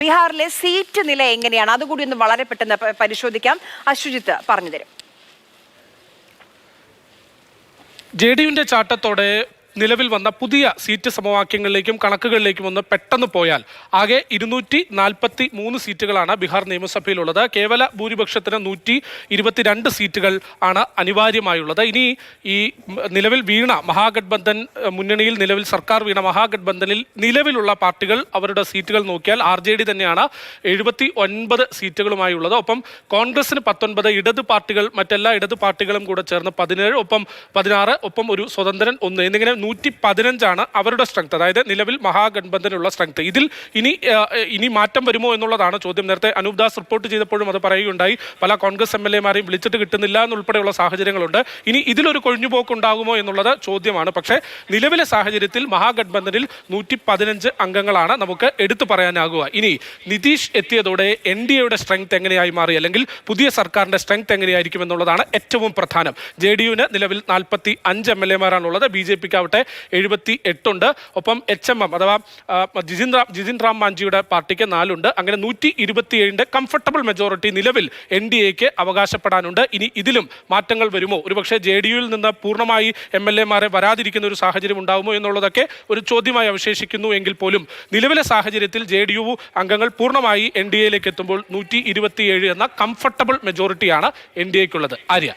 ബീഹാറിലെ സീറ്റ് നില എങ്ങനെയാണ്? അതുകൂടി ഒന്ന് വളരെ പെട്ടെന്ന് പരിശോധിക്കാം. അശ്വജിത്ത് പറഞ്ഞു തരും. ജെഡിയുവിന്റെ ചാട്ടത്തോടെ നിലവിൽ വന്ന പുതിയ സീറ്റ് സമവാക്യങ്ങളിലേക്കും കണക്കുകളിലേക്കും ഒന്ന് പെട്ടെന്ന് പോയാൽ ആകെ 243 സീറ്റുകളാണ് ബീഹാർ നിയമസഭയിലുള്ളത്. കേവല ഭൂരിപക്ഷത്തിന് 122 സീറ്റുകൾ ആണ് അനിവാര്യമായുള്ളത്. ഇനി ഈ നിലവിൽ വീണ മഹാഗഡ്ബന്ധൻ മുന്നണിയിൽ നിലവിൽ സർക്കാർ വീണ മഹാഗഡ്ബന്ധനിൽ നിലവിലുള്ള പാർട്ടികൾ അവരുടെ സീറ്റുകൾ നോക്കിയാൽ RJD തന്നെയാണ് 79 സീറ്റുകളുമായുള്ളത്. ഒപ്പം കോൺഗ്രസിന് 19, ഇടത് പാർട്ടികൾ മറ്റെല്ലാ ഇടത് പാർട്ടികളും കൂടെ ചേർന്ന് 17, ഒപ്പം 16, ഒപ്പം ഒരു സ്വതന്ത്രൻ 1 എന്നിങ്ങനെ 115 അവരുടെ സ്ട്രെങ്ത്. അതായത് നിലവിൽ മഹാഗഡ്ബന്ധനുള്ള സ്ട്രെങ്ത്. ഇതിൽ ഇനി മാറ്റം വരുമോ എന്നുള്ളതാണ് ചോദ്യം. നേരത്തെ അനൂപ് ദാസ് റിപ്പോർട്ട് ചെയ്തപ്പോഴും അത് പറയുകയുണ്ടായി. പല കോൺഗ്രസ് MLA-മാരെയും വിളിച്ചിട്ട് കിട്ടുന്നില്ല എന്നുൾപ്പെടെയുള്ള സാഹചര്യങ്ങളുണ്ട്. ഇനി ഇതിലൊരു കൊഴിഞ്ഞുപോക്ക് ഉണ്ടാകുമോ എന്നുള്ളത് ചോദ്യമാണ്. പക്ഷേ നിലവിലെ സാഹചര്യത്തിൽ മഹാഗഡ്ബന്ധനിൽ 115 അംഗങ്ങളാണ് നമുക്ക് എടുത്തു പറയാനാകുക. ഇനി നിതീഷ് എത്തിയതോടെ NDAയുടെ സ്ട്രെങ്ത് എങ്ങനെയായി മാറി, അല്ലെങ്കിൽ പുതിയ സർക്കാരിന്റെ സ്ട്രെങ്ത് എങ്ങനെയായിരിക്കും എന്നുള്ളതാണ് ഏറ്റവും പ്രധാനം. JDUവിന് നിലവിൽ 45 MLA-മാരാണുള്ളത്. BJPക്ക് 78 ഉണ്ട്. ഒപ്പം HMM അഥവാ ജിതിൻ റാം മാഞ്ചിയുടെ പാർട്ടിക്ക് 4 ഉണ്ട്. അങ്ങനെ 127 കംഫർട്ടബിൾ മെജോറിറ്റി നിലവിൽ NDAക്ക് അവകാശപ്പെടാനുണ്ട്. ഇനി ഇതിലും മാറ്റങ്ങൾ വരുമോ? ഒരുപക്ഷെ JDUവിൽ നിന്ന് പൂർണ്ണമായി MLA-മാരെ വരാതിരിക്കുന്ന ഒരു സാഹചര്യം ഉണ്ടാകുമോ എന്നുള്ളതൊക്കെ ഒരു ചോദ്യമായി അവശേഷിക്കുന്നു. എങ്കിൽ പോലും നിലവിലെ സാഹചര്യത്തിൽ JDU അംഗങ്ങൾ പൂർണ്ണമായി NDAയിലേക്ക് എത്തുമ്പോൾ 127 എന്ന കംഫർട്ടബിൾ മെജോറിറ്റിയാണ് NDAക്കുള്ളത്. ആര്യ.